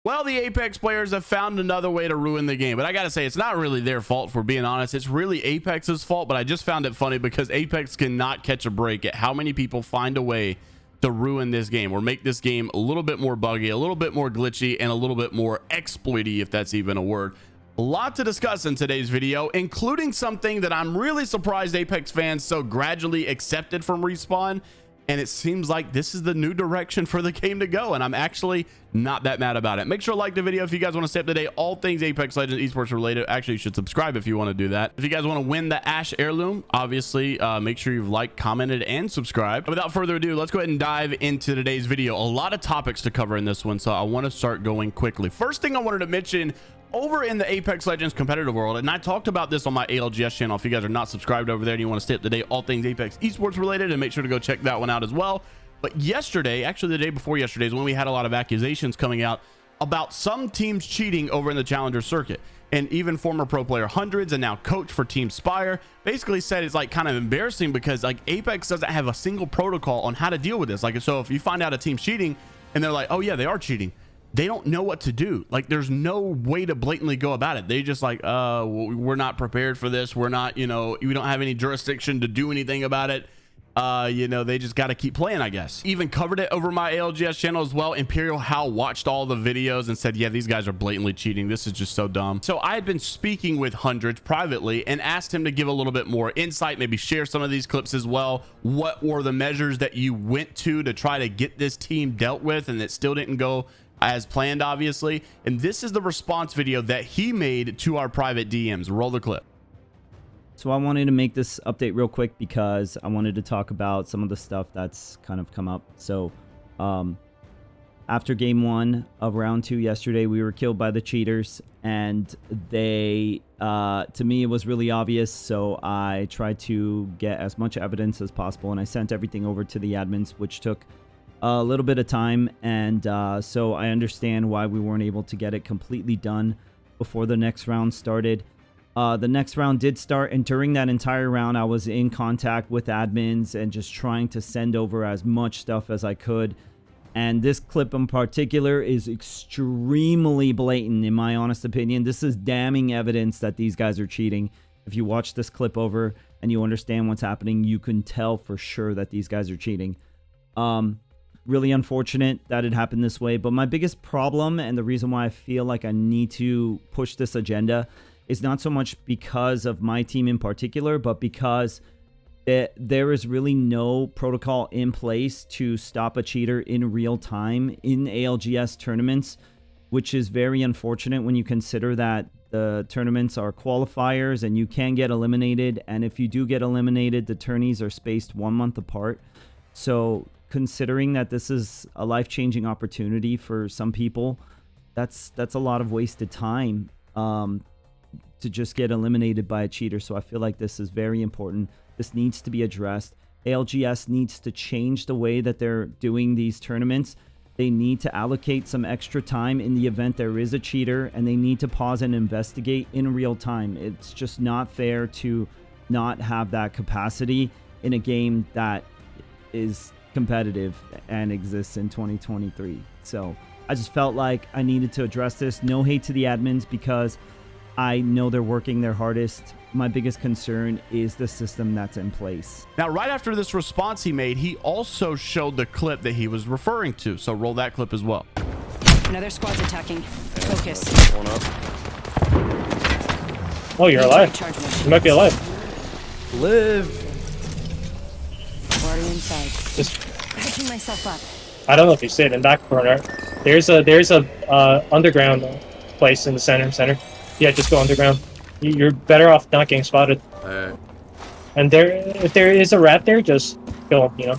Well, the Apex players have found another way to ruin the game, but I gotta say, it's not really their fault, for being honest. It's really Apex's fault, but I just found it funny because Apex cannot catch a break at how many people find a way to ruin this game or make this game a little bit more buggy, a little bit more glitchy, and a little bit more exploity, if that's even a word. A lot to discuss in today's video, including something that I'm really surprised Apex fans so gradually accepted from Respawn. And it seems like this is the new direction for the game to go, and I'm actually not that mad about it. Make sure to like the video if you guys want to stay up to date all things Apex Legends esports related. Actually, you should subscribe if you want to do that. If you guys want to win the Ash heirloom, obviously make sure you've liked, commented, and subscribed. Without further ado, let's go ahead and dive into today's video. A lot of topics to cover in this one, so I want to start going quickly. First thing I wanted to mention, over in the Apex Legends competitive world, and I talked about this on my ALGS channel. If you guys are not subscribed over there and you want to stay up to date all things Apex esports related, and make sure to go check that one out as well. But yesterday, actually the day before yesterday, is when we had a lot of accusations coming out about some teams cheating over in the challenger circuit. And even former pro player Hundreds and now coach for Team Spire basically said it's like kind of embarrassing because like Apex doesn't have a single protocol on how to deal with this. Like, so if you find out a team's cheating and they're like, oh yeah, they are cheating, they don't know what to do. Like, there's no way to blatantly go about it. They just like, we're not prepared for this. We're not, you know, we don't have any jurisdiction to do anything about it. You know, they just got to keep playing, I guess. Even covered it over my ALGS channel as well. Imperial Hal watched all the videos and said, yeah, these guys are blatantly cheating. This is just so dumb. So I had been speaking with Hundreds privately and asked him to give a little bit more insight, maybe share some of these clips as well. What were the measures that you went to try to get this team dealt with, and it still didn't go as planned, obviously. And this is the response video that he made to our private DMs. Roll the clip. So I wanted to make this update real quick because I wanted to talk about some of the stuff that's kind of come up. So after game 1 of round 2 yesterday, we were killed by the cheaters, and they to me it was really obvious. So I tried to get as much evidence as possible, and I sent everything over to the admins, which took a little bit of time, and so I understand why we weren't able to get it completely done before the next round started. The next round did start, and during that entire round I was in contact with admins and just trying to send over as much stuff as I could. And this clip in particular is extremely blatant, in my honest opinion. This is damning evidence that these guys are cheating. If you watch this clip over and you understand what's happening, you can tell for sure that these guys are cheating. Really unfortunate that it happened this way, but my biggest problem and the reason why I feel like I need to push this agenda is not so much because of my team in particular, but because there is really no protocol in place to stop a cheater in real time in ALGS tournaments, which is very unfortunate when you consider that the tournaments are qualifiers and you can get eliminated, and if you do get eliminated, the tourneys are spaced 1 month apart. So considering that this is a life-changing opportunity for some people, that's a lot of wasted time to just get eliminated by a cheater. So I feel like this is very important. This needs to be addressed. ALGS needs to change the way that they're doing these tournaments. They need to allocate some extra time in the event there is a cheater, and they need to pause and investigate in real time. It's just not fair to not have that capacity in a game that is competitive and exists in 2023. So I just felt like I needed to address this. No hate to the admins, because I know they're working their hardest. My biggest concern is the system that's in place. Now, right after this response he made, he also showed the clip that he was referring to. So roll that clip as well. Another squad's attacking. Focus. One up. Oh, you're alive. You might be alive. Live. Already inside. Just Picking myself up. I don't know if you see it in that corner. There's a underground place in the center. Yeah, just go underground. You're better off not getting spotted. And if there is a rat there, just kill him, you know.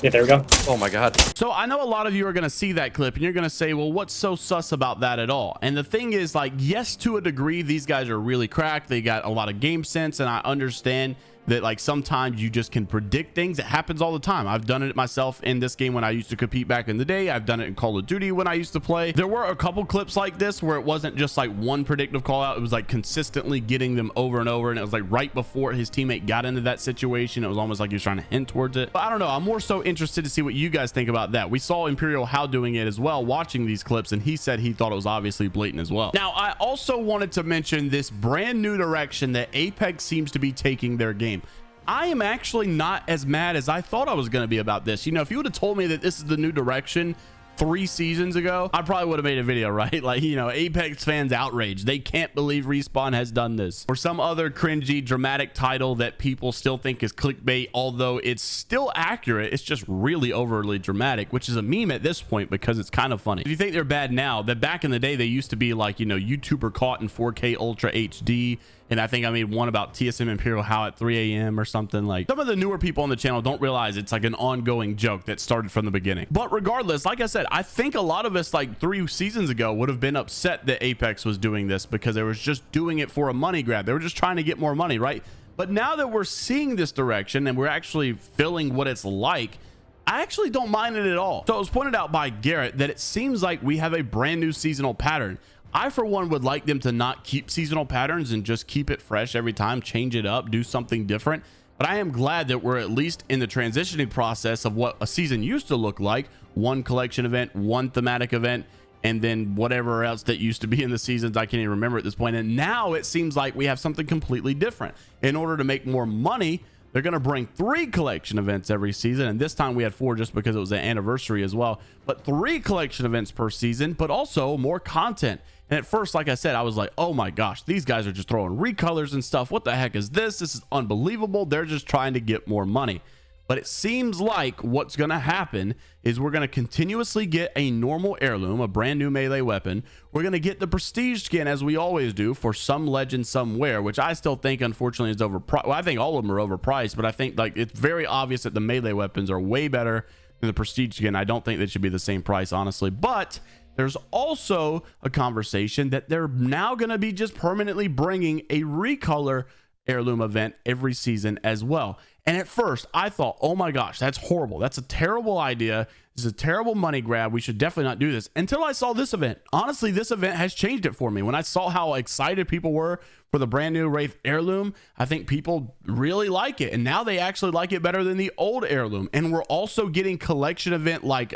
Yeah, there we go. Oh my god. So I know a lot of you are going to see that clip and you're going to say, well, what's so sus about that at all? And the thing is, like, yes, to a degree, these guys are really cracked. They got a lot of game sense, and I understand that like sometimes you just can predict things. It happens all the time. I've done it myself in this game when I used to compete back in the day. I've done it in Call of Duty when I used to play. There were a couple clips like this where it wasn't just like one predictive call out. It was like consistently getting them over and over, and it was like right before his teammate got into that situation. It was almost like he was trying to hint towards it. But I don't know, I'm more so interested to see what you guys think about that. We saw Imperial How doing it as well, watching these clips, and he said he thought it was obviously blatant as well. Now, I also wanted to mention this brand new direction that Apex seems to be taking their game. I am actually not as mad as I thought I was going to be about this. You know, if you would have told me that this is the new direction 3 seasons ago, I probably would have made a video, right? Like, you know, Apex fans outraged. They can't believe Respawn has done this. Or some other cringy, dramatic title that people still think is clickbait, although it's still accurate. It's just really overly dramatic, which is a meme at this point because it's kind of funny. If you think they're bad now, that back in the day, they used to be like, you know, YouTuber caught in 4K Ultra HD. And I think I made one about TSM Imperial How at 3 a.m. or something. Like, some of the newer people on the channel don't realize it's like an ongoing joke that started from the beginning. But regardless, like I said, I think a lot of us like 3 seasons ago would have been upset that Apex was doing this because they was just doing it for a money grab. They were just trying to get more money, right? But now that we're seeing this direction and we're actually feeling what it's like, I actually don't mind it at all. So it was pointed out by Garrett that it seems like we have a brand new seasonal pattern. I, for one, would like them to not keep seasonal patterns and just keep it fresh every time, change it up, do something different. But I am glad that we're at least in the transitioning process of what a season used to look like. One collection event, one thematic event, and then whatever else that used to be in the seasons. I can't even remember at this point. And now it seems like we have something completely different. In order to make more money, they're going to bring 3 collection events every season. And this time we had 4 just because it was an anniversary as well. But 3 collection events per season, but also more content. And at first, like I said, I was like, oh my gosh, these guys are just throwing recolors and stuff. What the heck is this? This is unbelievable. They're just trying to get more money. But it seems like what's going to happen is we're going to continuously get a normal heirloom, a brand new melee weapon. We're going to get the prestige skin, as we always do, for some legend somewhere, which I still think, unfortunately, is overpriced. Well, I think all of them are overpriced, but I think like it's very obvious that the melee weapons are way better than the prestige skin. I don't think they should be the same price, honestly. But there's also a conversation that they're now going to be just permanently bringing a recolor heirloom event every season as well. And at first I thought, oh my gosh, that's horrible. That's a terrible idea. This is a terrible money grab. We should definitely not do this, until I saw this event. Honestly, this event has changed it for me. When I saw how excited people were for the brand new Wraith heirloom, I think people really like it. And now they actually like it better than the old heirloom. And we're also getting collection event like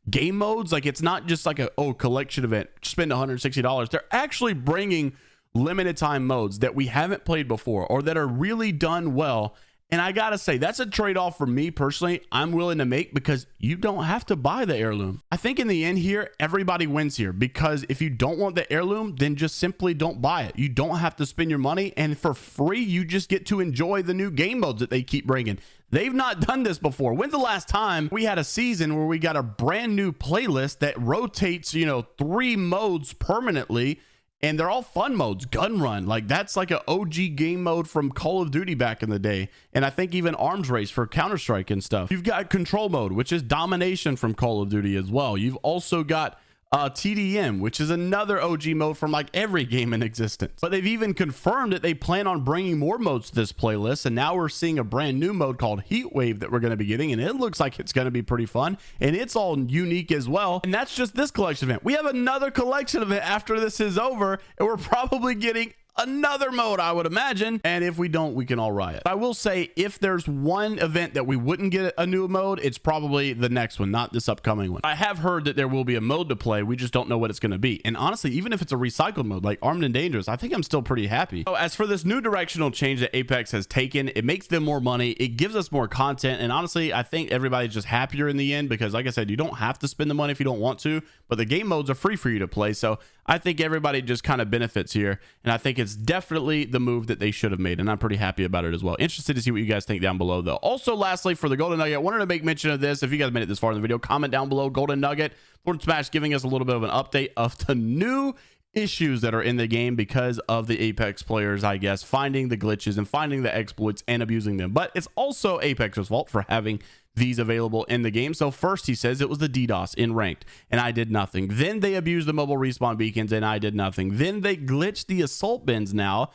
game modes. Like, it's not just like a collection event, spend $160. They're actually bringing limited time modes that we haven't played before or that are really done well. And I gotta say, that's a trade-off for me personally I'm willing to make, because you don't have to buy the heirloom. I think in the end here, everybody wins here, because if you don't want the heirloom, then just simply don't buy it. You don't have to spend your money, and for free, you just get to enjoy the new game modes that they keep bringing. They've not done this before. When's the last time we had a season where we got a brand new playlist that rotates, you know, 3 modes permanently? And they're all fun modes. Gun run, like that's like an OG game mode from Call of Duty back in the day. And I think even arms race for Counter-Strike and stuff. You've got control mode, which is domination from Call of Duty as well. You've also got TDM, which is another OG mode from like every game in existence. But they've even confirmed that they plan on bringing more modes to this playlist, and now we're seeing a brand new mode called Heat Wave that we're going to be getting, and it looks like it's going to be pretty fun, and it's all unique as well. And that's just this collection event. We have another collection event after this is over, and we're probably getting another mode, I would imagine. And if we don't, we can all riot. I will say, if there's one event that we wouldn't get a new mode, it's probably the next one, not this upcoming one. I have heard that there will be a mode to play. We just don't know what it's going to be. And honestly, even if it's a recycled mode like Armed and Dangerous, I think I'm still pretty happy. So as for this new directional change that Apex has taken, it makes them more money. It gives us more content. And honestly, I think everybody's just happier in the end, because like I said, you don't have to spend the money if you don't want to, but the game modes are free for you to play. So I think everybody just kind of benefits here, and I think it's definitely the move that they should have made, and I'm pretty happy about it as well. Interested to see what you guys think down below, though. Also, lastly, for the Golden Nugget, I wanted to make mention of this. If you guys made it this far in the video, comment down below Golden Nugget. Forward Smash giving us a little bit of an update of the new issues that are in the game because of the Apex players, I guess, finding the glitches and finding the exploits and abusing them. But it's also Apex's fault for having these available in the game. So first, he says it was the DDoS in ranked, and I did nothing. Then they abused the mobile respawn beacons, and I did nothing. Then they glitched the assault bins now,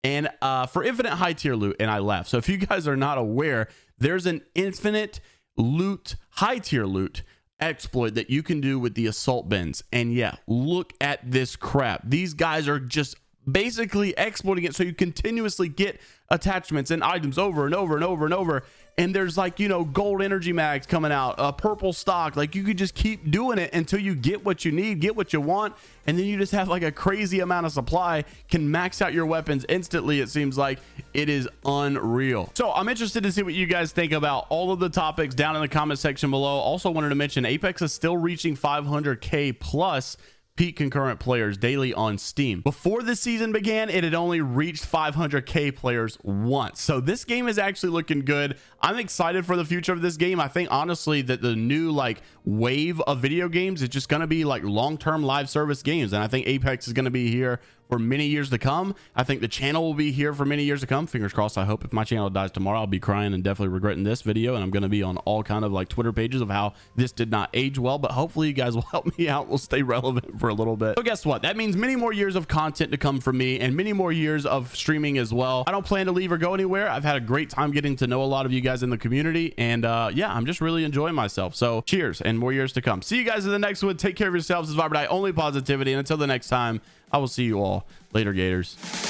and for infinite high tier loot, and I left. So if you guys are not aware, there's an infinite loot, high tier loot exploit that you can do with the assault bins. And yeah, look at this crap. These guys are just basically exploiting it so you continuously get attachments and items over and over and over and over. And there's like, you know, gold energy mags coming out, purple stock. Like you could just keep doing it until you get what you need, get what you want, and then you just have like a crazy amount of supply, can max out your weapons instantly. It seems like it is unreal. So I'm interested to see what you guys think about all of the topics down in the comment section below. Also wanted to mention Apex is still reaching 500K plus peak concurrent players daily on Steam. Before the season began, it had only reached 500K players once. So this game is actually looking good. I'm excited for the future of this game. I think honestly that the new like wave of video games is just going to be like long-term live service games. And I think Apex is going to be here for many years to come. I think the channel will be here for many years to come. Fingers crossed. I hope if my channel dies tomorrow, I'll be crying and definitely regretting this video. And I'm going to be on all kind of like Twitter pages of how this did not age well, but hopefully you guys will help me out. We'll stay relevant for a little bit. So guess what? That means many more years of content to come from me and many more years of streaming as well. I don't plan to leave or go anywhere. I've had a great time getting to know a lot of you guys in the community. And yeah, I'm just really enjoying myself. So cheers and more years to come. See you guys in the next one. Take care of yourselves. This is Vibrate, only positivity. And until the next time, I will see you all later, Gators.